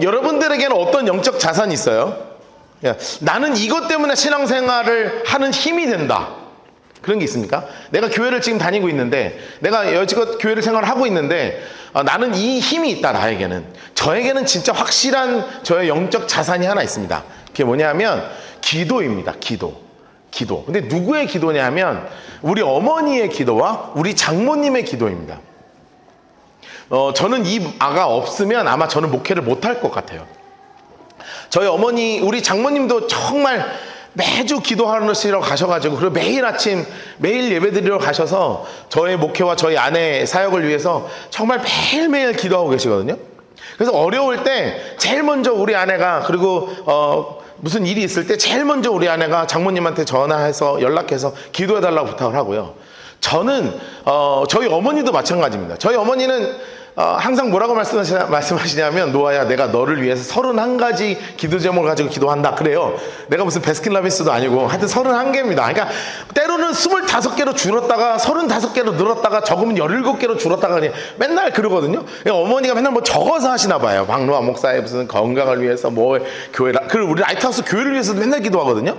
여러분들에게는 어떤 영적 자산이 있어요? 나는 이것 때문에 신앙생활을 하는 힘이 된다. 그런 게 있습니까? 내가 교회를 지금 다니고 있는데, 내가 여지껏 교회를 생활하고 있는데, 나는 이 힘이 있다, 나에게는. 저에게는 진짜 확실한 저의 영적 자산이 하나 있습니다. 그게 뭐냐면 기도입니다. 기도. 근데 누구의 기도냐면 우리 어머니의 기도와 우리 장모님의 기도입니다. 저는 이 아가 없으면 아마 저는 목회를 못할 것 같아요. 저희 어머니, 우리 장모님도 정말 매주 기도하시러 가셔가지고, 그리고 매일 아침 매일 예배드리러 가셔서 저의 목회와 저희 아내의 사역을 위해서 정말 매일매일 기도하고 계시거든요. 그래서 어려울 때 제일 먼저 우리 아내가, 그리고 무슨 일이 있을 때 제일 먼저 우리 아내가 장모님한테 전화해서 연락해서 기도해달라고 부탁을 하고요. 저는 저희 어머니도 마찬가지입니다. 저희 어머니는 항상 뭐라고 말씀하시냐면, 노아야, 내가 너를 위해서 31가지 기도 제목을 가지고 기도한다 그래요. 내가 무슨 베스킨라빈스도 아니고 하여튼 31개입니다. 그러니까 때로는 25개로 줄었다가 35개로 늘었다가 적으면 17개로 줄었다가 그냥 맨날 그러거든요. 그러니까 어머니가 맨날 뭐 적어서 하시나 봐요. 박노아 목사의 무슨 건강을 위해서 뭐 교회, 그리고 우리 라이트하우스 교회를 위해서도 맨날 기도하거든요.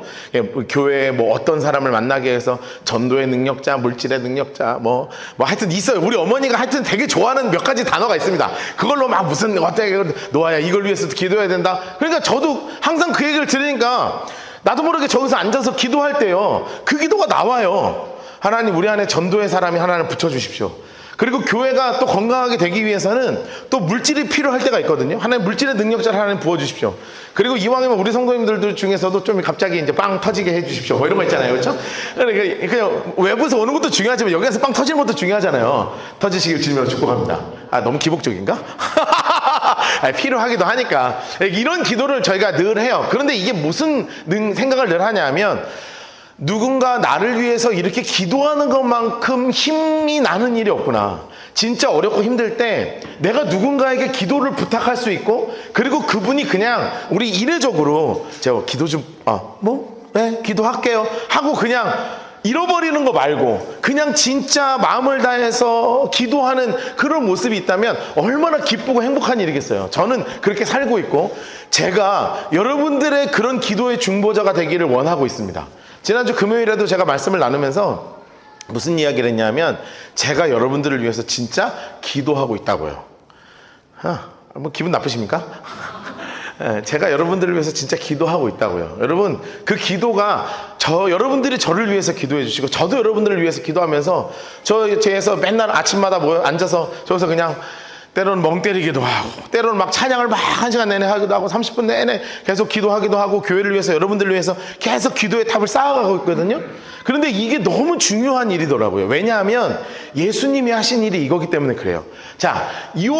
교회에 뭐 어떤 사람을 만나게 해서 전도의 능력자, 물질의 능력자, 뭐 하여튼 있어요. 우리 어머니가 하여튼 되게 좋아하는 몇 가지 단어가 있습니다. 그걸로 막 무슨 어떻게, 노아야 이걸 위해서도 기도해야 된다. 그러니까 저도 항상 그 얘기를 들으니까 나도 모르게 저기서 앉아서 기도할 때요, 그 기도가 나와요. 하나님, 우리 안에 전도의 사람이 하나를 붙여주십시오. 그리고 교회가 또 건강하게 되기 위해서는 또 물질이 필요할 때가 있거든요. 하나님, 물질의 능력자를 하나님 부어주십시오. 그리고 이왕이면 우리 성도님들 중에서도 좀 갑자기 이제 빵 터지게 해주십시오. 뭐 이런 거 있잖아요. 그렇죠? 그냥 외부에서 오는 것도 중요하지만 여기서 빵 터지는 것도 중요하잖아요. 터지시길 주님으로 축복합니다. 너무 기복적인가? 필요하기도 하니까. 이런 기도를 저희가 늘 해요. 그런데 이게 무슨 생각을 늘 하냐면, 누군가 나를 위해서 이렇게 기도하는 것만큼 힘이 나는 일이 없구나. 진짜 어렵고 힘들 때 내가 누군가에게 기도를 부탁할 수 있고, 그리고 그분이 그냥 우리 이례적으로 제가 기도 좀 기도할게요 하고 그냥 잃어버리는 거 말고 그냥 진짜 마음을 다해서 기도하는 그런 모습이 있다면 얼마나 기쁘고 행복한 일이겠어요. 저는 그렇게 살고 있고, 제가 여러분들의 그런 기도의 중보자가 되기를 원하고 있습니다. 지난주 금요일에도 제가 말씀을 나누면서 무슨 이야기를 했냐면, 제가 여러분들을 위해서 진짜 기도하고 있다고요. 뭐 기분 나쁘십니까? 제가 여러분들을 위해서 진짜 기도하고 있다고요. 여러분, 그 기도가 여러분들이 저를 위해서 기도해 주시고, 저도 여러분들을 위해서 기도하면서 저에서 맨날 아침마다 앉아서 저기서 그냥 때로는 멍 때리기도 하고, 때로는 막 찬양을 막 1시간 내내 하기도 하고, 30분 내내 계속 기도하기도 하고, 교회를 위해서, 여러분들을 위해서 계속 기도의 탑을 쌓아가고 있거든요. 그런데 이게 너무 중요한 일이더라고요. 왜냐하면 예수님이 하신 일이 이거기 때문에 그래요. 자, 요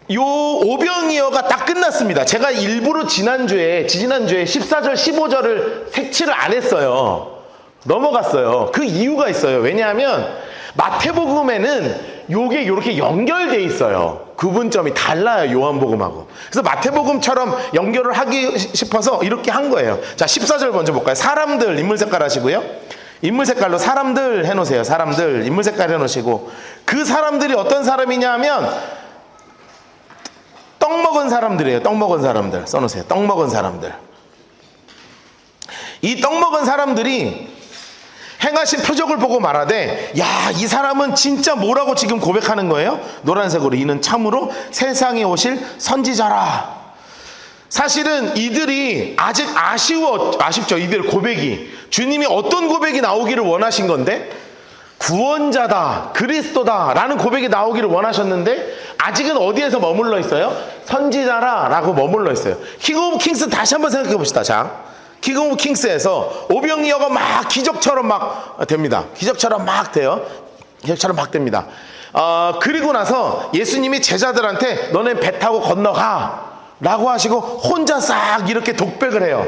오병이어가 딱 끝났습니다. 제가 일부러 지지난주에 14절, 15절을 색칠을 안 했어요. 넘어갔어요. 그 이유가 있어요. 왜냐하면 마태복음에는 요게 이렇게 연결돼 있어요. 구분점이 달라요, 요한복음하고. 그래서 마태복음처럼 연결을 하기 싶어서 이렇게 한 거예요. 자, 14절 먼저 볼까요? 사람들, 인물 색깔 하시고요. 인물 색깔로 사람들 해놓으세요. 사람들, 인물 색깔 해놓으시고, 그 사람들이 어떤 사람이냐 하면 떡 먹은 사람들이에요. 떡 먹은 사람들 써놓으세요. 떡 먹은 사람들. 이 떡 먹은 사람들이 행하신 표적을 보고 말하되, 야, 이 사람은 진짜 뭐라고 지금 고백하는 거예요? 노란색으로, 이는 참으로 세상에 오실 선지자라. 사실은 이들이 아직 아쉽죠. 이들 고백이, 주님이 어떤 고백이 나오기를 원하신 건데, 구원자다, 그리스도다 라는 고백이 나오기를 원하셨는데, 아직은 어디에서 머물러 있어요? 선지자라 라고 머물러 있어요. 킹 오브 킹스 다시 한번 생각해 봅시다. 자, 킹 오브 킹스에서 오병이어가 막 기적처럼 막 됩니다. 기적처럼 막 돼요. 기적처럼 막 됩니다. 그리고 나서 예수님이 제자들한테 너네 배 타고 건너가 라고 하시고 혼자 싹 이렇게 독백을 해요.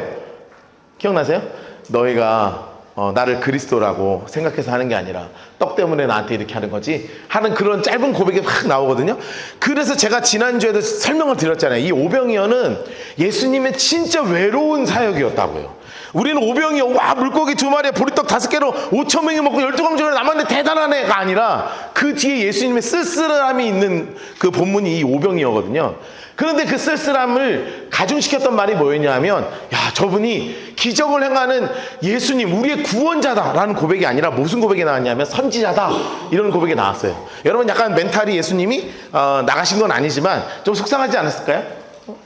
기억나세요? 너희가 나를 그리스도라고 생각해서 하는 게 아니라 떡 때문에 나한테 이렇게 하는 거지 하는 그런 짧은 고백이 확 나오거든요. 그래서 제가 지난주에도 설명을 드렸잖아요. 이 오병이어는 예수님의 진짜 외로운 사역이었다고요. 우리는 오병이어, 와, 물고기 2마리에 보리떡 5개로 5,000명이 먹고 12광주를 남았는데 대단한 애가 아니라, 그 뒤에 예수님의 쓸쓸함이 있는 그 본문이 이 오병이어거든요. 그런데 그 쓸쓸함을 가중시켰던 말이 뭐였냐면, 야, 저분이 기적을 행하는 예수님, 우리의 구원자다라는 고백이 아니라 무슨 고백이 나왔냐면 선지자다, 이런 고백이 나왔어요. 여러분 약간 멘탈이 예수님이 나가신 건 아니지만 좀 속상하지 않았을까요?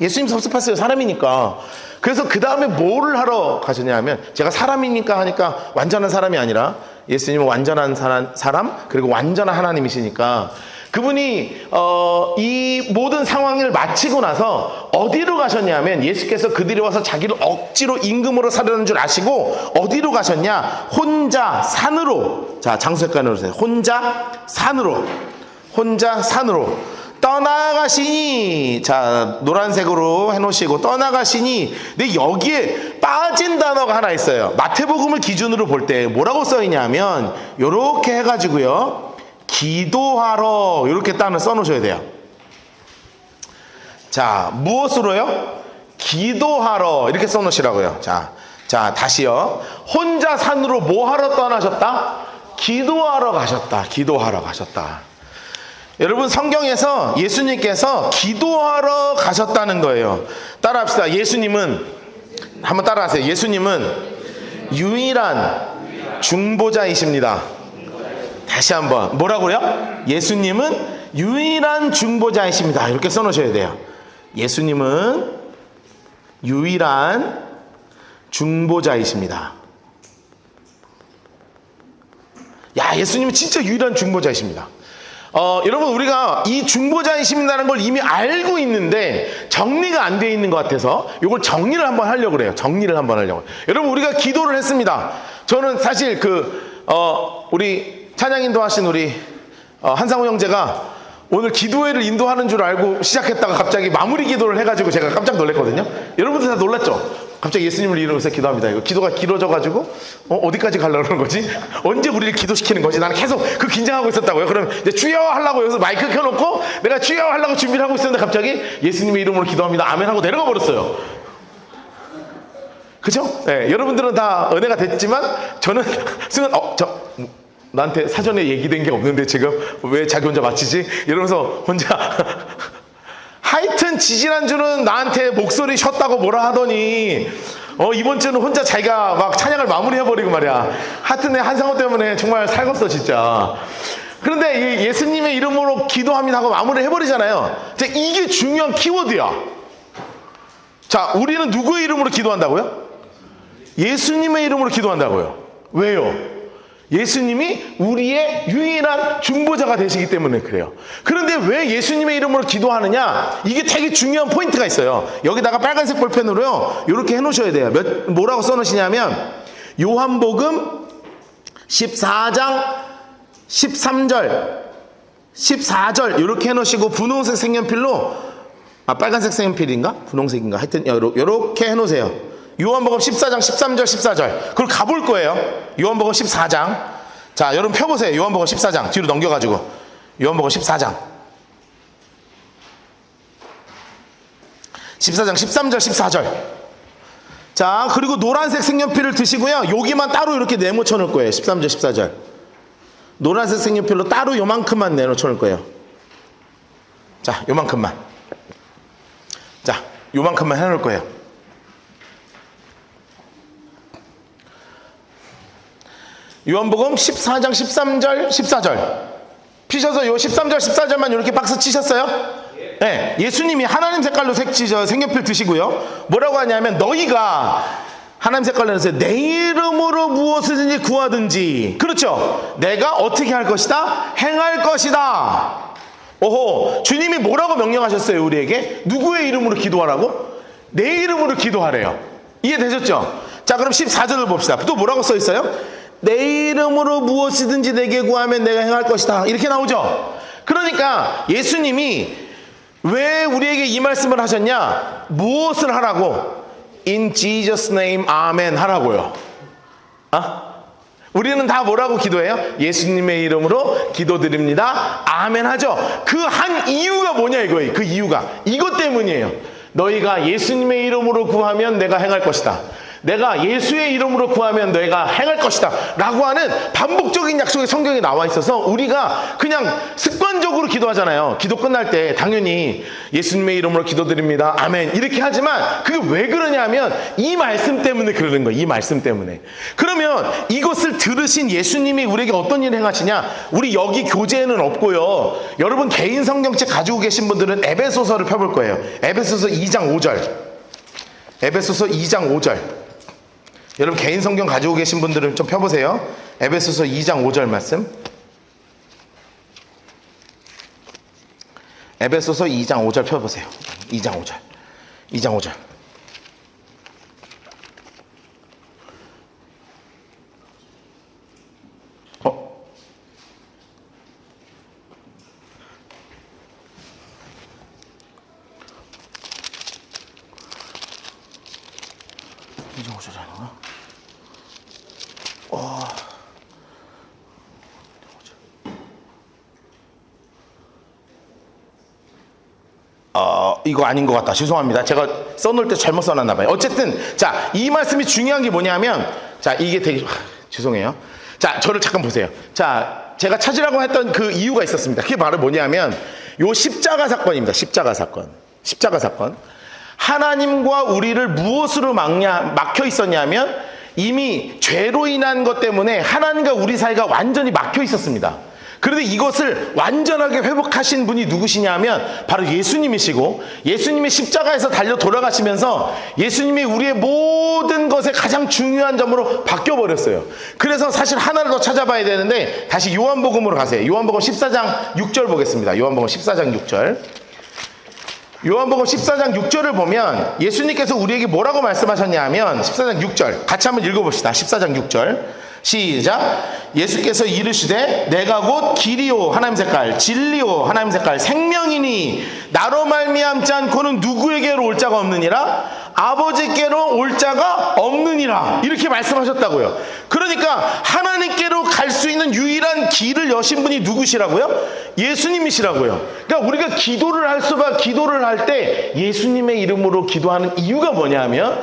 예수님 섭섭했어요. 사람이니까. 그래서 그 다음에 뭐를 하러 가셨냐 하면, 제가 사람이니까 하니까 완전한 사람이 아니라 예수님은 완전한 사람 그리고 완전한 하나님이시니까 그분이 이 모든 상황을 마치고 나서 어디로 가셨냐면, 예수께서 그들이 와서 자기를 억지로 임금으로 사려는 줄 아시고 어디로 가셨냐? 혼자 산으로. 자, 장수 헷갈려 주세요. 혼자 산으로 떠나가시니. 자, 노란색으로 해놓으시고 떠나가시니. 근데 여기에 빠진 단어가 하나 있어요. 마태복음을 기준으로 볼 때 뭐라고 써있냐면 요렇게 해가지고요, 기도하러, 이렇게 단어 써놓으셔야 돼요. 자, 무엇으로요? 기도하러, 이렇게 써놓으시라고요. 자, 다시요. 혼자 산으로 뭐 하러 떠나셨다? 기도하러 가셨다. 여러분, 성경에서 예수님께서 기도하러 가셨다는 거예요. 따라합시다. 예수님은, 한번 따라하세요. 예수님은 유일한 중보자이십니다. 다시 한번, 뭐라고요? 예수님은 유일한 중보자이십니다. 이렇게 써놓으셔야 돼요. 예수님은 유일한 중보자이십니다. 야, 예수님은 진짜 유일한 중보자이십니다. 여러분, 우리가 이 중보자이십니다라는 걸 이미 알고 있는데 정리가 안 되어 있는 것 같아서 이걸 정리를 한번 하려고 그래요. 여러분, 우리가 기도를 했습니다. 저는 사실 우리 찬양 인도하신 우리 한상호 형제가 오늘 기도회를 인도하는 줄 알고 시작했다가 갑자기 마무리 기도를 해가지고 제가 깜짝 놀랐거든요. 여러분들 다 놀랐죠? 갑자기 예수님을 이름으로 기도합니다. 이거 기도가 길어져가지고 어디까지 가려고 그러는 거지? 언제 우리를 기도시키는 거지? 나는 계속 그 긴장하고 있었다고요. 그럼 이제 주여 하려고 여기서 마이크 켜놓고 내가 주여 하려고 준비를 하고 있었는데 갑자기 예수님의 이름으로 기도합니다. 아멘 하고 내려가 버렸어요. 그죠? 네, 여러분들은 다 은혜가 됐지만 저는 순간 나한테 사전에 얘기된 게 없는데 지금 왜 자기 혼자 마치지? 이러면서 혼자 하여튼 지지난주는 나한테 목소리 쉬었다고 뭐라 하더니 이번 주는 혼자 자기가 막 찬양을 마무리해버리고 말이야. 하여튼 내 한상호 때문에 정말 살겄어 진짜. 그런데 이 예수님의 이름으로 기도합니다 하고 마무리 해버리잖아요. 이게 중요한 키워드야. 자, 우리는 누구의 이름으로 기도한다고요? 예수님의 이름으로 기도한다고요. 왜요? 예수님이 우리의 유일한 중보자가 되시기 때문에 그래요. 그런데 왜 예수님의 이름으로 기도하느냐? 이게 되게 중요한 포인트가 있어요. 여기다가 빨간색 볼펜으로요, 이렇게 해놓으셔야 돼요. 뭐라고 써놓으시냐면 요한복음 14장 14절 이렇게 해놓으시고 분홍색 색연필로, 빨간색 색연필인가? 분홍색인가? 하여튼 이렇게 해놓으세요. 요한복음 14장 13절 14절. 그걸 가볼 거예요. 요한복음 14장. 자, 여러분 펴보세요. 요한복음 14장 뒤로 넘겨가지고 요한복음 14장 13절 14절. 자, 그리고 노란색 색연필을 드시고요, 여기만 따로 이렇게 네모쳐 놓을 거예요. 13절 14절 노란색 색연필로 따로 요만큼만 내놓쳐 놓을 거예요. 자, 요만큼만 해놓을 거예요. 요한복음 14장 13절 14절 피셔서 요 13절 14절만 이렇게 박스 치셨어요? 네, 예수님이 하나님 색깔로 색연필 드시고요, 뭐라고 하냐면 너희가 하나님 색깔로 해서 내 이름으로 무엇이든지 구하든지, 그렇죠? 내가 어떻게 할 것이다? 행할 것이다. 오호, 주님이 뭐라고 명령하셨어요? 우리에게 누구의 이름으로 기도하라고? 내 이름으로 기도하래요. 이해되셨죠? 자, 그럼 14절을 봅시다. 또 뭐라고 써 있어요? 내 이름으로 무엇이든지 내게 구하면 내가 행할 것이다, 이렇게 나오죠. 그러니까 예수님이 왜 우리에게 이 말씀을 하셨냐? 무엇을 하라고? In Jesus name, 아멘 하라고요. 우리는 다 뭐라고 기도해요? 예수님의 이름으로 기도드립니다, 아멘 하죠. 그 한 이유가 뭐냐 이거예요. 그 이유가 이것 때문이에요. 너희가 예수님의 이름으로 구하면 내가 행할 것이다. 내가 예수의 이름으로 구하면 내가 행할 것이다 라고 하는 반복적인 약속이 성경에 나와 있어서 우리가 그냥 습관적으로 기도하잖아요. 기도 끝날 때 당연히 예수님의 이름으로 기도드립니다 아멘 이렇게 하지만 그게 왜 그러냐면 이 말씀 때문에 그러는 거예요. 이 말씀 때문에. 그러면 이것을 들으신 예수님이 우리에게 어떤 일을 행하시냐, 우리 여기 교재에는 없고요, 여러분 개인 성경책 가지고 계신 분들은 에베소서를 펴볼 거예요. 에베소서 2장 5절. 에베소서 2장 5절. 여러분 개인 성경 가지고 계신 분들은 좀 펴보세요. 에베소서 2장 5절 말씀. 에베소서 2장 5절 펴보세요. 2장 5절. 2장 5절. 이거 아닌 것 같다. 죄송합니다. 제가 써놓을 때 잘못 써놨나 봐요. 어쨌든 자, 이 말씀이 중요한 게 뭐냐면, 자, 이게 되게 죄송해요. 자, 저를 잠깐 보세요. 자, 제가 찾으라고 했던 그 이유가 있었습니다. 그게 바로 뭐냐면 요 십자가 사건입니다. 십자가 사건. 십자가 사건. 하나님과 우리를 무엇으로 막혀 있었냐면 이미 죄로 인한 것 때문에 하나님과 우리 사이가 완전히 막혀 있었습니다. 그런데 이것을 완전하게 회복하신 분이 누구시냐면 바로 예수님이시고, 예수님이 십자가에서 달려 돌아가시면서 예수님이 우리의 모든 것의 가장 중요한 점으로 바뀌어버렸어요. 그래서 사실 하나를 더 찾아봐야 되는데 다시 요한복음으로 가세요. 요한복음 14장 6절 보겠습니다. 요한복음 14장 6절. 요한복음 14장 6절을 보면 예수님께서 우리에게 뭐라고 말씀하셨냐면 14장 6절 같이 한번 읽어봅시다. 14장 6절 시작. 예수께서 이르시되 내가 곧 길이요 하나님 색깔, 진리요 하나님 색깔, 생명이니 나로 말미암지 않고는 누구에게로 올 자가 없느니라, 아버지께로 올 자가 없느니라, 이렇게 말씀하셨다고요. 그러니까 하나님께로 갈 수 있는 유일한 길을 여신 분이 누구시라고요? 예수님이시라고요. 그러니까 우리가 기도를 할 때 예수님의 이름으로 기도하는 이유가 뭐냐면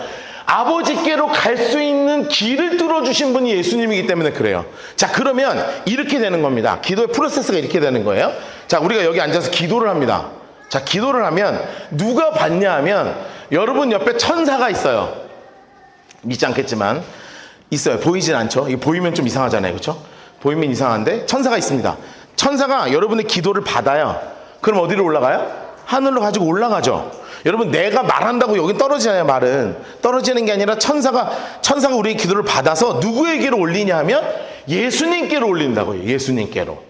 아버지께로 갈 수 있는 길을 뚫어주신 분이 예수님이기 때문에 그래요. 자, 그러면 이렇게 되는 겁니다. 기도의 프로세스가 이렇게 되는 거예요. 자, 우리가 여기 앉아서 기도를 합니다. 자, 기도를 하면 누가 받냐 하면 여러분 옆에 천사가 있어요. 믿지 않겠지만 있어요. 보이진 않죠. 이게 보이면 좀 이상하잖아요. 그렇죠? 보이면 이상한데 천사가 있습니다. 천사가 여러분의 기도를 받아요. 그럼 어디로 올라가요? 하늘로 가지고 올라가죠. 여러분, 내가 말한다고 여기 떨어지잖아요. 말은 떨어지는 게 아니라 천사가 우리의 기도를 받아서 누구에게로 올리냐 하면 예수님께로 올린다고요. 예수님께로.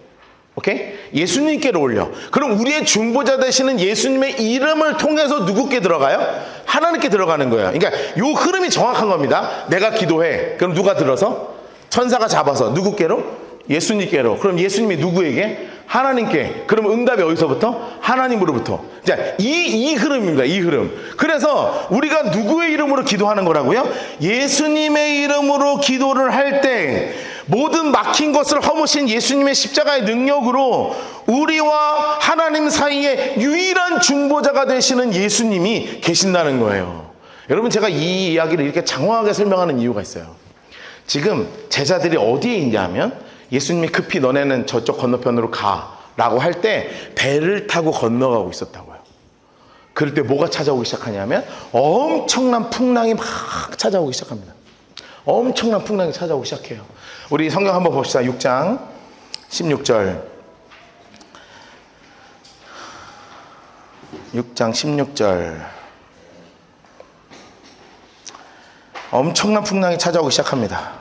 오케이? 예수님께로 올려. 그럼 우리의 중보자 되시는 예수님의 이름을 통해서 누구께 들어가요? 하나님께 들어가는 거예요. 그러니까 요 흐름이 정확한 겁니다. 내가 기도해. 그럼 누가 들어서? 천사가 잡아서 누구께로? 예수님께로. 그럼 예수님이 누구에게? 하나님께. 그럼 응답이 어디서부터? 하나님으로부터. 자, 이 흐름입니다. 이 흐름. 그래서 우리가 누구의 이름으로 기도하는 거라고요? 예수님의 이름으로 기도를 할 때 모든 막힌 것을 허무신 예수님의 십자가의 능력으로 우리와 하나님 사이에 유일한 중보자가 되시는 예수님이 계신다는 거예요. 여러분, 제가 이 이야기를 이렇게 장황하게 설명하는 이유가 있어요. 지금 제자들이 어디에 있냐면 예수님이 급히 너네는 저쪽 건너편으로 가라고 할 때 배를 타고 건너가고 있었다고요. 그럴 때 뭐가 찾아오기 시작하냐면 엄청난 풍랑이 막 찾아오기 시작합니다. 엄청난 풍랑이 찾아오기 시작해요. 우리 성경 한번 봅시다. 6장 16절. 6장 16절. 엄청난 풍랑이 찾아오기 시작합니다.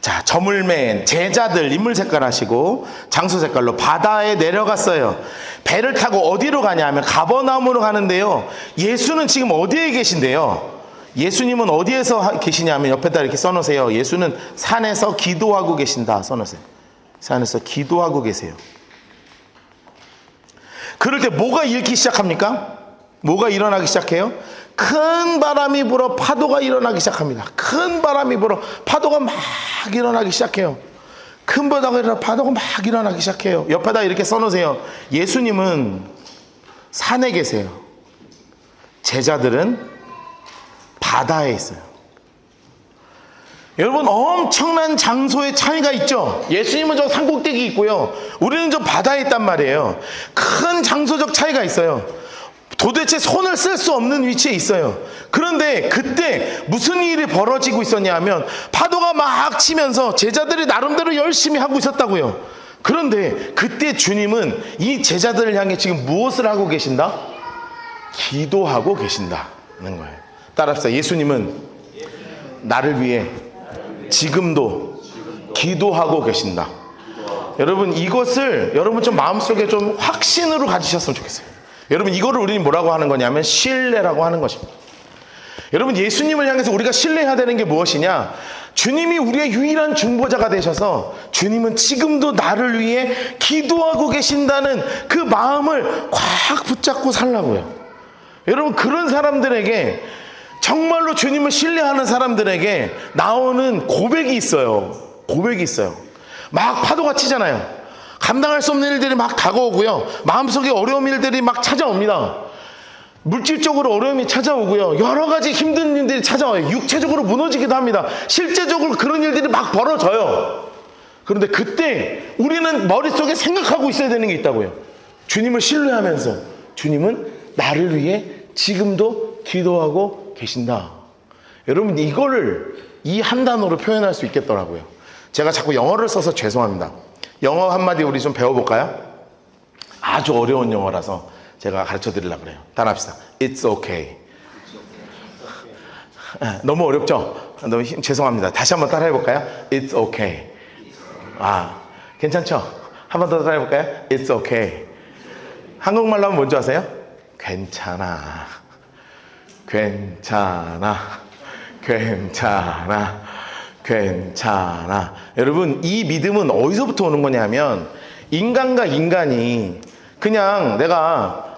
자, 점을 맨 제자들 인물 색깔 하시고 장소 색깔로 바다에 내려갔어요. 배를 타고 어디로 가냐 하면 가버나움으로 가는데요. 예수는 지금 어디에 계신데요? 예수님은 어디에서 계시냐 하면 옆에다 이렇게 써놓으세요. 예수는 산에서 기도하고 계신다 써놓으세요. 산에서 기도하고 계세요. 그럴 때 뭐가 일기 시작합니까? 뭐가 일어나기 시작해요? 큰 바람이 불어 파도가 일어나기 시작합니다. 큰 바람이 불어 파도가 막 일어나기 시작해요. 큰 바다가 일어나 파도가 막 일어나기 시작해요. 옆에다 이렇게 써놓으세요. 예수님은 산에 계세요. 제자들은 바다에 있어요. 여러분, 엄청난 장소의 차이가 있죠. 예수님은 저 산꼭대기 있고요, 우리는 저 바다에 있단 말이에요. 큰 장소적 차이가 있어요. 도대체 손을 쓸 수 없는 위치에 있어요. 그런데 그때 무슨 일이 벌어지고 있었냐 하면, 파도가 막 치면서 제자들이 나름대로 열심히 하고 있었다고요. 그런데 그때 주님은 이 제자들을 향해 지금 무엇을 하고 계신다? 기도하고 계신다는 거예요. 따라합시다. 예수님은 나를 위해 지금도 기도하고 계신다. 여러분, 이것을 여러분 좀 마음속에 좀 확신으로 가지셨으면 좋겠어요. 여러분, 이거를 우리는 뭐라고 하는 거냐면 신뢰라고 하는 것입니다. 여러분, 예수님을 향해서 우리가 신뢰해야 되는 게 무엇이냐? 주님이 우리의 유일한 중보자가 되셔서 주님은 지금도 나를 위해 기도하고 계신다는 그 마음을 꽉 붙잡고 살라고요. 여러분, 그런 사람들에게, 정말로 주님을 신뢰하는 사람들에게 나오는 고백이 있어요. 고백이 있어요. 막 파도가 치잖아요. 감당할 수 없는 일들이 막 다가오고요, 마음속에 어려운 일들이 막 찾아옵니다. 물질적으로 어려움이 찾아오고요, 여러 가지 힘든 일들이 찾아와요. 육체적으로 무너지기도 합니다. 실제적으로 그런 일들이 막 벌어져요. 그런데 그때 우리는 머릿속에 생각하고 있어야 되는 게 있다고요. 주님을 신뢰하면서 주님은 나를 위해 지금도 기도하고 계신다. 여러분, 이거를 이 한 단어로 표현할 수 있겠더라고요. 제가 자꾸 영어를 써서 죄송합니다. 영어 한마디 우리 좀 배워볼까요? 아주 어려운 영어라서 제가 가르쳐 드리려고 그래요. 따라합시다. It's okay. 너무 어렵죠? 너무 죄송합니다. 다시 한번 따라 해볼까요? It's okay. 괜찮죠? 한 번 더 따라 해볼까요? It's okay. 한국말로 하면 뭔지 아세요? 괜찮아. 괜찮아. 괜찮아. 괜찮아. 여러분, 이 믿음은 어디서부터 오는 거냐면, 인간과 인간이 그냥 내가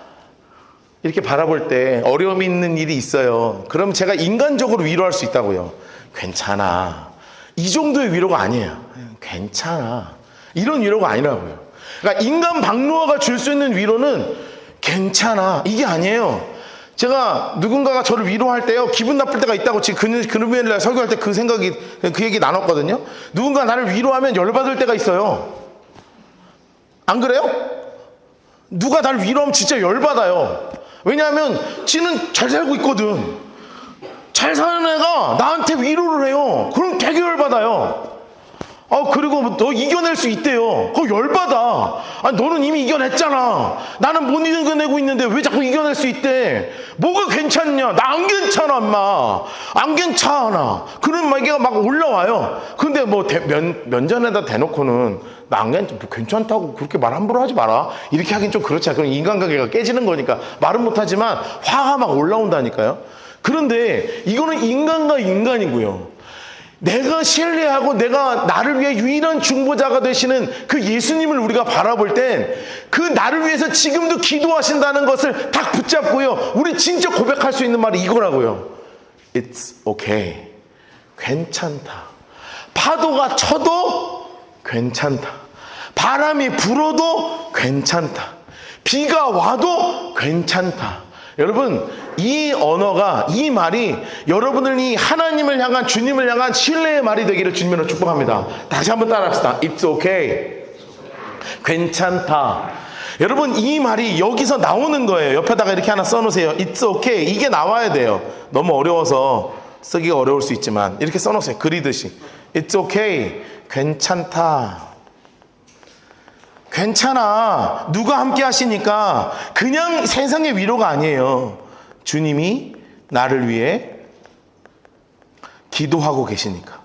이렇게 바라볼 때 어려움이 있는 일이 있어요. 그럼 제가 인간적으로 위로할 수 있다고요. 괜찮아. 이 정도의 위로가 아니에요. 괜찮아. 이런 위로가 아니라고요. 그러니까 인간 박노아가 줄 수 있는 위로는 괜찮아, 이게 아니에요. 제가 누군가가 저를 위로할 때요, 기분 나쁠 때가 있다고 지금 금요일날 설교할 때 그 얘기 나눴거든요. 누군가 나를 위로하면 열받을 때가 있어요. 안 그래요? 누가 나를 위로하면 진짜 열받아요. 왜냐하면 지는 잘 살고 있거든. 잘 사는 애가 나한테 위로를 해요. 그럼 되게 열받아요. 그리고 너 이겨낼 수 있대요. 그거 열받아. 너는 이미 이겨냈잖아. 나는 못 이겨내고 있는데 왜 자꾸 이겨낼 수 있대? 뭐가 괜찮냐? 나 안 괜찮아, 엄마. 안 괜찮아. 그런 얘기가 막 올라와요. 근데 면전에다 대놓고는 나 안 괜찮다고 그렇게 말 함부로 하지 마라, 이렇게 하긴 좀 그렇지. 그럼 인간관계가 깨지는 거니까 말은 못하지만 화가 막 올라온다니까요. 그런데 이거는 인간과 인간이고요, 내가 신뢰하고 내가 나를 위해 유일한 중보자가 되시는 그 예수님을 우리가 바라볼 땐 그 나를 위해서 지금도 기도하신다는 것을 딱 붙잡고요, 우리 진짜 고백할 수 있는 말이 이거라고요. It's okay. 괜찮다. 파도가 쳐도 괜찮다. 바람이 불어도 괜찮다. 비가 와도 괜찮다. 여러분, 이 언어가, 이 말이 여러분들이 하나님을 향한, 주님을 향한 신뢰의 말이 되기를 주님으로 축복합니다. 다시 한번 따라합시다. It's okay. 괜찮다. 여러분, 이 말이 여기서 나오는 거예요. 옆에다가 이렇게 하나 써놓으세요. It's okay. 이게 나와야 돼요. 너무 어려워서 쓰기가 어려울 수 있지만 이렇게 써놓으세요. 그리듯이. It's okay. 괜찮다. 괜찮아. 누가 함께 하시니까 그냥 세상의 위로가 아니에요. 주님이 나를 위해 기도하고 계시니까.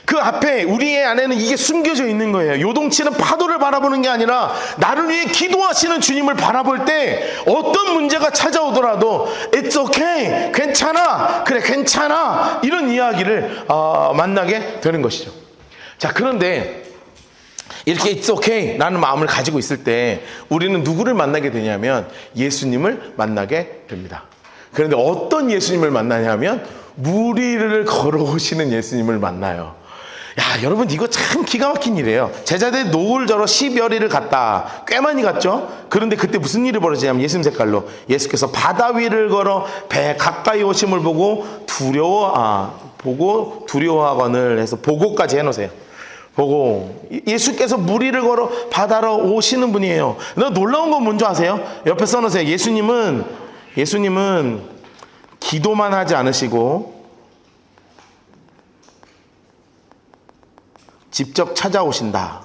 그 앞에 우리의 안에는 이게 숨겨져 있는 거예요. 요동치는 파도를 바라보는 게 아니라 나를 위해 기도하시는 주님을 바라볼 때 어떤 문제가 찾아오더라도 It's okay. 괜찮아. 그래, 괜찮아. 이런 이야기를 만나게 되는 것이죠. 자, 그런데 이렇게 It's okay 라는 마음을 가지고 있을 때 우리는 누구를 만나게 되냐면 예수님을 만나게 됩니다. 그런데 어떤 예수님을 만나냐면 물 위를 걸어오시는 예수님을 만나요. 야, 여러분 이거 참 기가 막힌 일이에요. 제자들이 노을 저러 10여리를 갔다. 꽤 많이 갔죠. 그런데 그때 무슨 일이 벌어지냐면 예수님 색깔로 예수께서 바다 위를 걸어 배 가까이 오심을 보고 두려워하거늘 해서 보고까지 해놓으세요. 보고 예수께서 물 위를 걸어 바다로 오시는 분이에요. 놀라운 건 뭔지 아세요? 옆에 써놓으세요. 예수님은 기도만 하지 않으시고 직접 찾아오신다.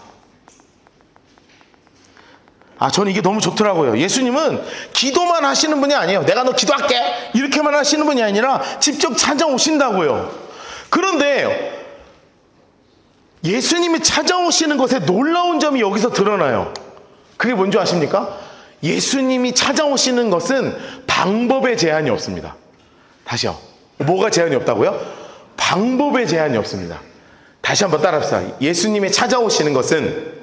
저는 이게 너무 좋더라고요. 예수님은 기도만 하시는 분이 아니에요. 내가 너 기도할게 이렇게만 하시는 분이 아니라 직접 찾아오신다고요. 그런데 예수님이 찾아오시는 것에 놀라운 점이 여기서 드러나요. 그게 뭔지 아십니까? 예수님이 찾아오시는 것은 방법에 제한이 없습니다. 다시요. 뭐가 제한이 없다고요? 방법에 제한이 없습니다. 다시 한번 따라합시다. 예수님이 찾아오시는 것은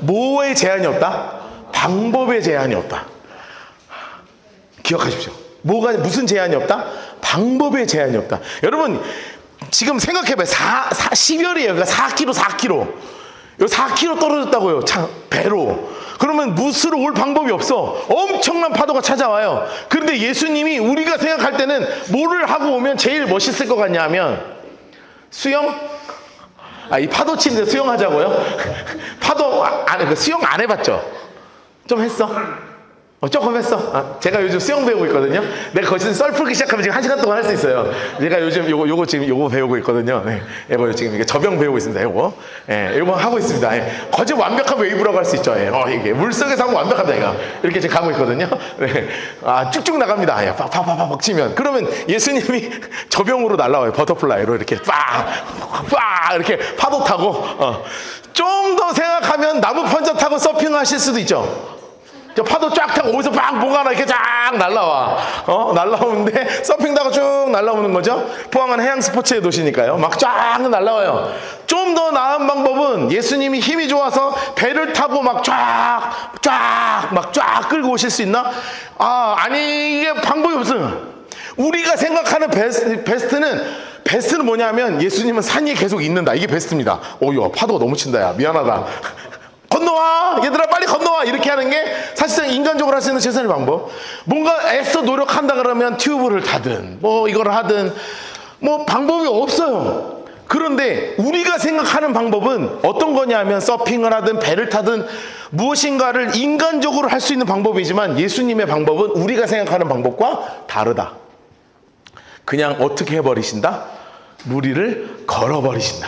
뭐에 제한이 없다? 방법에 제한이 없다. 기억하십시오. 무슨 제한이 없다? 방법에 제한이 없다. 여러분 지금 생각해봐요. 10열이에요. 그러니까 4km. 여기 4km 떨어졌다고요. 배로. 그러면 무스로 올 방법이 없어. 엄청난 파도가 찾아와요. 그런데 예수님이 우리가 생각할 때는 뭐를 하고 오면 제일 멋있을 것 같냐 하면 수영? 이 파도 치는데 수영하자고요? 수영 안 해봤죠? 좀 했어? 조금 했어? 제가 요즘 수영 배우고 있거든요. 내가 거기서 썰 풀기 시작하면 지금 1시간 동안 할 수 있어요. 제가 요즘 요거 배우고 있거든요. 네. 이거 지금 이게 저병 배우고 있습니다. 요거 하고 있습니다. 거짓 완벽한 웨이브라고 할 수 있죠. 이게 물속에서 하면 완벽합니다. 이거. 이렇게 지금 가고 있거든요. 네. 쭉쭉 나갑니다. 팍팍팍팍 치면. 그러면 예수님이 저병으로 날라와요. 버터플라이로 이렇게 이렇게 파도 타고, 좀 더 생각하면 나무 편저 타고 서핑 하실 수도 있죠. 파도 쫙 타고 어디서 뭔가 하나 이렇게 쫙 날라와. 날라오는데 서핑 타고 쭉 날라오는 거죠. 포항은 해양 스포츠의 도시니까요. 막 쫙 날라와요. 좀 더 나은 방법은 예수님이 힘이 좋아서 배를 타고 막 쫙 끌고 오실 수 있나? 아니, 이게 방법이 없어요. 우리가 생각하는 베스트는 뭐냐면 예수님은 산 위에 계속 있는다. 이게 베스트입니다. 야, 파도가 너무 친다. 야, 미안하다. 건너와 얘들아 빨리 건너와 이렇게 하는 게 사실상 인간적으로 할 수 있는 최선의 방법. 뭔가 애써 노력한다 그러면 튜브를 타든 이걸 하든 방법이 없어요. 그런데 우리가 생각하는 방법은 어떤 거냐면 서핑을 하든 배를 타든 무엇인가를 인간적으로 할 수 있는 방법이지만 예수님의 방법은 우리가 생각하는 방법과 다르다. 그냥 어떻게 해버리신다? 물 위를 걸어버리신다.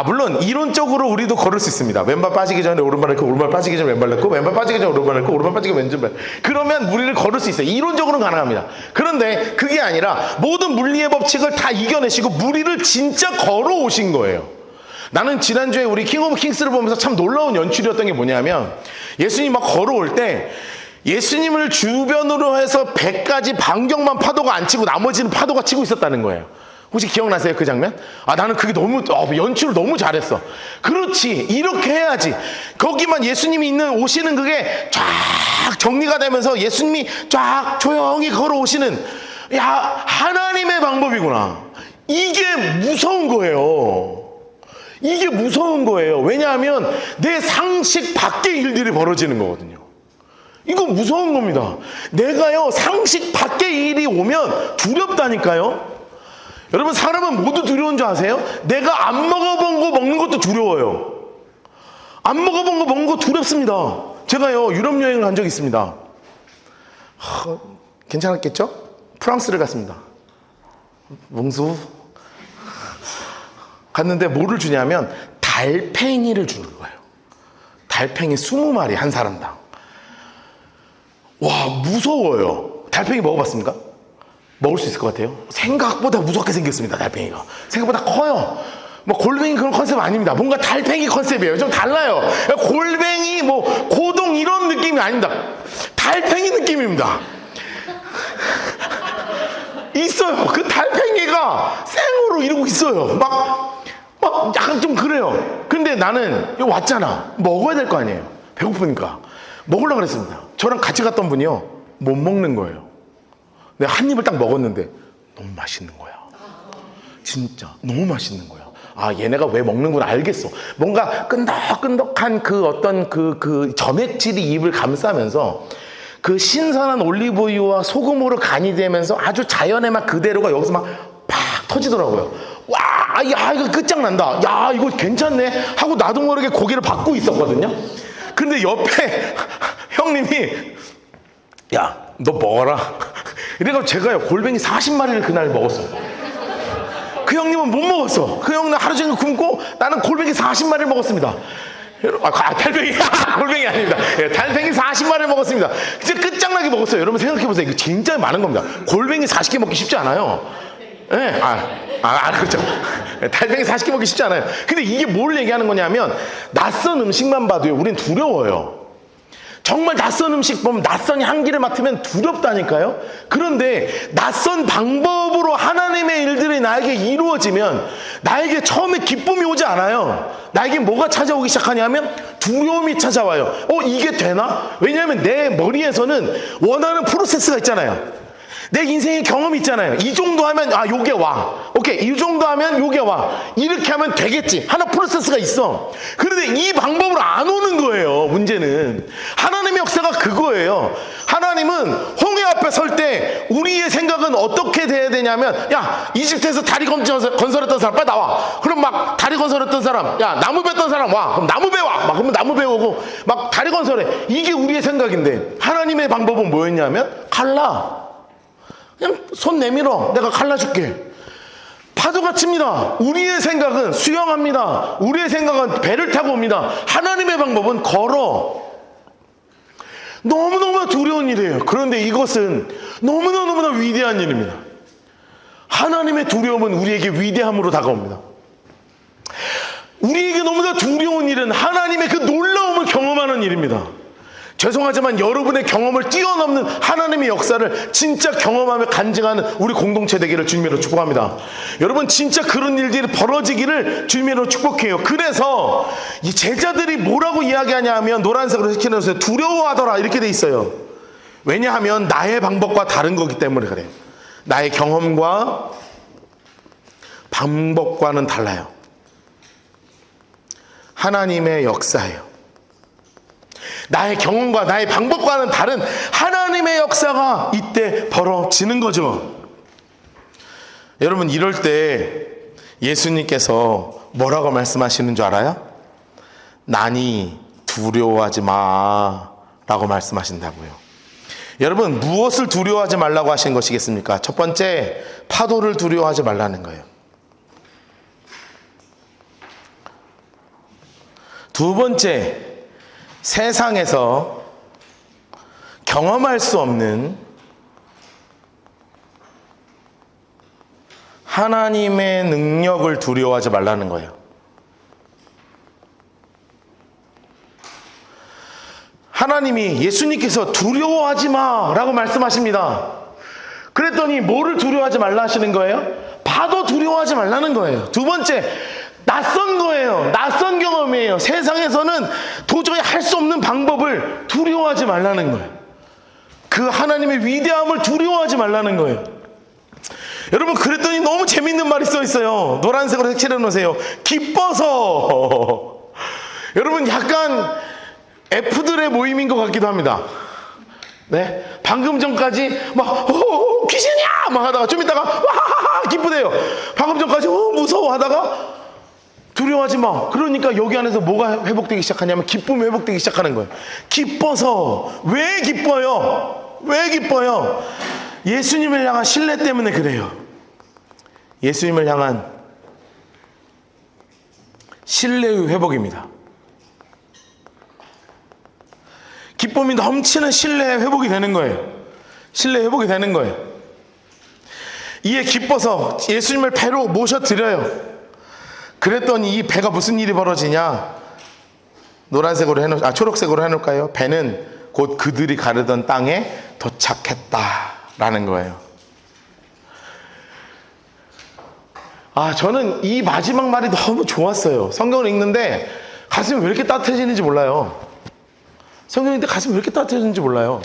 물론 이론적으로 우리도 걸을 수 있습니다. 왼발 빠지기 전에 오른발 넣고, 오른발 빠지기 전에 왼발 넣고, 왼발 빠지기 전에 오른발 넣고, 오른발 빠지기 전에 왼발. 그러면 물 위를 걸을 수 있어요. 이론적으로는 가능합니다. 그런데 그게 아니라 모든 물리의 법칙을 다 이겨내시고 물 위를 진짜 걸어오신 거예요. 나는 지난주에 우리 킹 오브 킹스를 보면서 참 놀라운 연출이었던 게 뭐냐면 예수님이 막 걸어올 때 예수님을 주변으로 해서 100가지 반경만 파도가 안 치고 나머지는 파도가 치고 있었다는 거예요. 혹시 기억나세요? 그 장면? 나는 그게 너무 연출을 너무 잘했어. 그렇지, 이렇게 해야지. 거기만 예수님이 오시는 그게 쫙 정리가 되면서 예수님이 쫙 조용히 걸어오시는 하나님의 방법이구나. 이게 무서운 거예요. 이게 무서운 거예요. 왜냐하면 내 상식 밖의 일들이 벌어지는 거거든요. 이건 무서운 겁니다. 내가요 상식 밖의 일이 오면 두렵다니까요. 여러분 사람은 모두 두려운 줄 아세요? 내가 안 먹어본 거 먹는 것도 두려워요. 안 먹어본 거 먹는 거 두렵습니다. 제가요 유럽 여행을 간 적이 있습니다. 괜찮았겠죠? 프랑스를 갔습니다. 몽수 갔는데 뭐를 주냐면 달팽이를 주는 거예요. 달팽이 20마리 한 사람당. 와, 무서워요. 달팽이 먹어봤습니까? 먹을 수 있을 것 같아요? 생각보다 무섭게 생겼습니다. 달팽이가 생각보다 커요. 골뱅이 그런 컨셉 아닙니다. 뭔가 달팽이 컨셉이에요. 좀 달라요. 골뱅이 고동 이런 느낌이 아닙니다. 달팽이 느낌입니다. 있어요. 그 달팽이가 생으로 이러고 있어요. 약간 좀 그래요. 근데 나는 여기 왔잖아. 먹어야 될 거 아니에요. 배고프니까 먹으려고 그랬습니다. 저랑 같이 갔던 분이요 못 먹는 거예요. 내가 한 입을 딱 먹었는데 너무 맛있는 거야. 진짜 너무 맛있는 거야. 아, 얘네가 왜 먹는구나 알겠어. 뭔가 끈덕끈덕한 그 어떤 그 점액질이 입을 감싸면서 그 신선한 올리브유와 소금으로 간이 되면서 아주 자연의 맛 그대로가 여기서 막 팍 터지더라고요. 와, 야, 이거 끝장난다. 야, 이거 괜찮네. 하고 나도 모르게 고개를 받고 있었거든요. 근데 옆에 형님이, 야, 너 먹어라. 이래가지고 제가요, 골뱅이 40마리를 그날 먹었어요. 그 형님은 못 먹었어. 그 형님은 하루 종일 굶고 나는 골뱅이 40마리를 먹었습니다. 달팽이, 골뱅이 아닙니다. 예, 달팽이 40마리를 먹었습니다. 진짜 끝장나게 먹었어요. 여러분 생각해보세요. 이거 진짜 많은 겁니다. 골뱅이 40개 먹기 쉽지 않아요. 예, 그렇죠. 달팽이 40개 먹기 쉽지 않아요. 근데 이게 뭘 얘기하는 거냐면, 낯선 음식만 봐도요, 우린 두려워요. 정말 낯선 음식 보면 낯선 향기를 맡으면 두렵다니까요. 그런데 낯선 방법으로 하나님의 일들이 나에게 이루어지면 나에게 처음에 기쁨이 오지 않아요. 나에게 뭐가 찾아오기 시작하냐면 두려움이 찾아와요. 이게 되나? 왜냐하면 내 머리에서는 원하는 프로세스가 있잖아요. 내 인생의 경험이 있잖아요. 이 정도 하면 요게 와. 오케이, 이 정도 하면 요게 와. 이렇게 하면 되겠지. 하나 프로세스가 있어. 그런데 이 방법으로 안 오는 거예요. 문제는 하나님의 역사가 그거예요. 하나님은 홍해 앞에 설 때 우리의 생각은 어떻게 돼야 되냐면, 야, 이집트에서 다리 건설했던 사람 빨리 나와. 그럼 막 다리 건설했던 사람, 야, 나무 뱄던 사람 와. 그럼 나무 배워. 막 그러면 나무 배우고 막 다리 건설해. 이게 우리의 생각인데, 하나님의 방법은 뭐였냐면 갈라. 그냥 손 내밀어. 내가 갈라줄게. 파도가 칩니다. 우리의 생각은 수영합니다. 우리의 생각은 배를 타고 옵니다. 하나님의 방법은 걸어. 너무너무 두려운 일이에요. 그런데 이것은 너무나 위대한 일입니다. 하나님의 두려움은 우리에게 위대함으로 다가옵니다. 우리에게 너무나 두려운 일은 하나님의 그 놀라움을 경험하는 일입니다. 죄송하지만 여러분의 경험을 뛰어넘는 하나님의 역사를 진짜 경험하며 간증하는 우리 공동체 되기를 주님으로 축복합니다. 여러분, 진짜 그런 일들이 벌어지기를 주님으로 축복해요. 그래서 이 제자들이 뭐라고 이야기하냐 하면, 노란색으로 색칠해서 두려워하더라 이렇게 돼 있어요. 왜냐하면 나의 방법과 다른 거기 때문에 그래요. 나의 경험과 방법과는 달라요. 하나님의 역사예요. 나의 경험과 나의 방법과는 다른 하나님의 역사가 이때 벌어지는 거죠. 여러분, 이럴 때 예수님께서 뭐라고 말씀하시는 줄 알아요? 나니 두려워하지 마 라고 말씀하신다고요. 여러분, 무엇을 두려워하지 말라고 하신 것이겠습니까? 첫 번째, 파도를 두려워하지 말라는 거예요. 두 번째, 세상에서 경험할 수 없는 하나님의 능력을 두려워하지 말라는 거예요. 하나님이, 예수님께서 두려워하지 마라고 말씀하십니다. 그랬더니 뭐를 두려워하지 말라 하시는 거예요? 파도 두려워하지 말라는 거예요. 두 번째, 낯선 거예요. 낯선 경험이에요. 세상에서는 도저히 할 수 없는 방법을 두려워하지 말라는 거예요. 그 하나님의 위대함을 두려워하지 말라는 거예요. 여러분, 그랬더니 너무 재밌는 말이 써 있어요. 노란색으로 색칠해 놓으세요. 기뻐서. 여러분, 약간 F들의 모임인 것 같기도 합니다. 네, 방금 전까지 막 귀신이야 막 하다가 좀 있다가 와 기쁘대요. 방금 전까지 무서워 하다가 두려워하지 마. 그러니까 여기 안에서 뭐가 회복되기 시작하냐면 기쁨이 회복되기 시작하는 거예요. 기뻐서. 왜 기뻐요? 왜 기뻐요? 예수님을 향한 신뢰 때문에 그래요. 예수님을 향한 신뢰의 회복입니다. 기쁨이 넘치는 신뢰의 회복이 되는 거예요. 신뢰의 회복이 되는 거예요. 이에 기뻐서 예수님을 배로 모셔드려요. 그랬더니 이 배가 무슨 일이 벌어지냐? 노란색으로 초록색으로 해놓을까요? 배는 곧 그들이 가르던 땅에 도착했다라는 거예요. 저는 이 마지막 말이 너무 좋았어요. 성경을 읽는데 가슴이 왜 이렇게 따뜻해지는지 몰라요. 성경 읽는데 가슴이 왜 이렇게 따뜻해지는지 몰라요.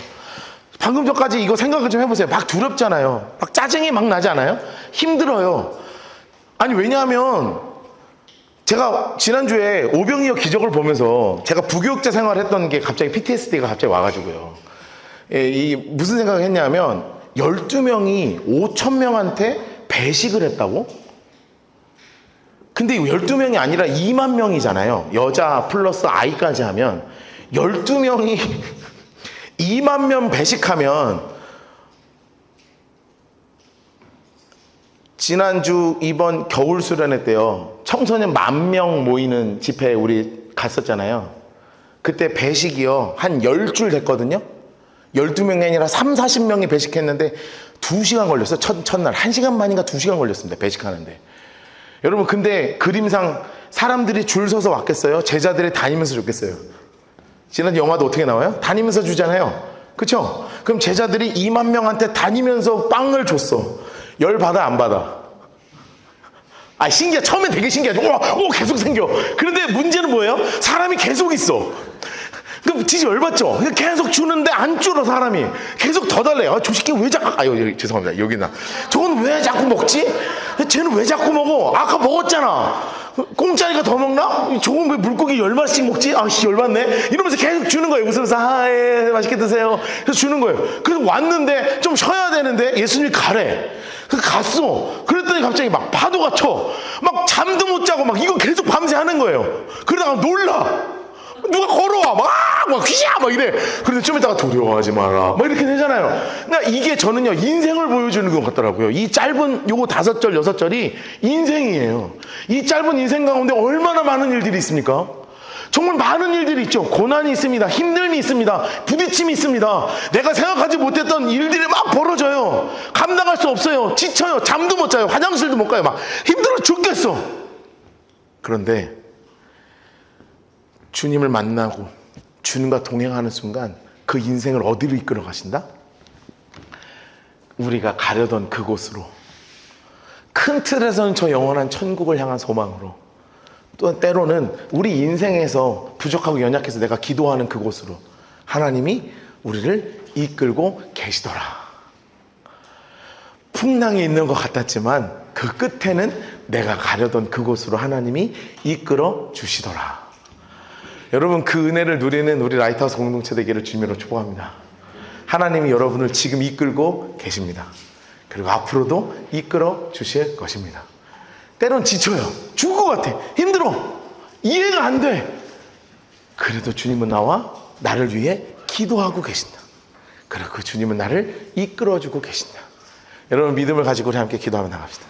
방금 전까지 이거 생각을 좀 해보세요. 막 두렵잖아요. 막 짜증이 막 나지 않아요? 힘들어요. 아니, 왜냐하면 제가 지난주에 오병이어 기적을 보면서 제가 부교육자 생활했던 게 갑자기 PTSD가 갑자기 와가지고요. 이 무슨 생각을 했냐면 12명이 5,000명한테 배식을 했다고? 근데 12명이 아니라 2만 명이잖아요. 여자 플러스 아이까지 하면 12명이 2만 명 배식하면 지난주 이번 겨울 수련회 때요. 청소년 10,000명 모이는 집회에 우리 갔었잖아요. 그때 배식이요. 한 10줄 됐거든요. 12명이 아니라 3, 40명이 배식했는데 2시간 걸렸어요. 첫날 1시간 반인가 2시간 걸렸습니다. 배식하는데. 여러분 근데 그림상 사람들이 줄 서서 왔겠어요? 제자들이 다니면서 줬겠어요? 지난 영화도 어떻게 나와요? 다니면서 주잖아요. 그쵸? 그럼 제자들이 2만 명한테 다니면서 빵을 줬어. 열 받아 안 받아? 아 신기해. 처음엔 되게 신기하죠. 오 계속 생겨. 그런데 문제는 뭐예요? 사람이 계속 있어. 그럼 진짜 열받죠? 계속 주는데 안 줄어 사람이. 계속 더 달래요. 저 새끼 왜 자꾸 여기, 죄송합니다. 여기나. 저건 왜 자꾸 먹지? 쟤는 왜 자꾸 먹어? 아까 먹었잖아. 공짜니까 더 먹나? 저건 왜 물고기 10마리씩 먹지? 아씨 열받네. 이러면서 계속 주는 거예요. 웃으면서 예, 맛있게 드세요. 그래서 주는 거예요. 그래서 왔는데 좀 쉬어야 되는데 예수님이 가래. 그래서 갔어. 그랬더니 갑자기 막 파도가 쳐. 막 잠도 못 자고 막 이거 계속 밤새 하는 거예요. 그러다가 놀라. 누가 걸어와 막 휘야 막 이래. 그런데 좀 이따가 두려워하지 마라 막 이렇게 되잖아요. 그러니까 이게 저는요 인생을 보여주는 것 같더라고요. 이 짧은 요거 5절 6절이 인생이에요. 이 짧은 인생 가운데 얼마나 많은 일들이 있습니까? 정말 많은 일들이 있죠. 고난이 있습니다. 힘듦이 있습니다. 부딪힘이 있습니다. 내가 생각하지 못했던 일들이 막 벌어져요. 감당할 수 없어요. 지쳐요. 잠도 못 자요. 화장실도 못 가요. 막 힘들어 죽겠어. 그런데 주님을 만나고 주님과 동행하는 순간 그 인생을 어디로 이끌어 가신다? 우리가 가려던 그곳으로, 큰 틀에서는 저 영원한 천국을 향한 소망으로, 또 때로는 우리 인생에서 부족하고 연약해서 내가 기도하는 그곳으로 하나님이 우리를 이끌고 계시더라. 풍랑이 있는 것 같았지만 그 끝에는 내가 가려던 그곳으로 하나님이 이끌어 주시더라. 여러분 그 은혜를 누리는 우리 라이트하우스 공동체 되기를 주님으로 축복합니다. 하나님이 여러분을 지금 이끌고 계십니다. 그리고 앞으로도 이끌어 주실 것입니다. 때론 지쳐요. 죽을 것 같아. 힘들어. 이해가 안 돼. 그래도 주님은 나를 위해 기도하고 계신다. 그리고 그 주님은 나를 이끌어주고 계신다. 여러분 믿음을 가지고 우리 함께 기도하며 나갑시다.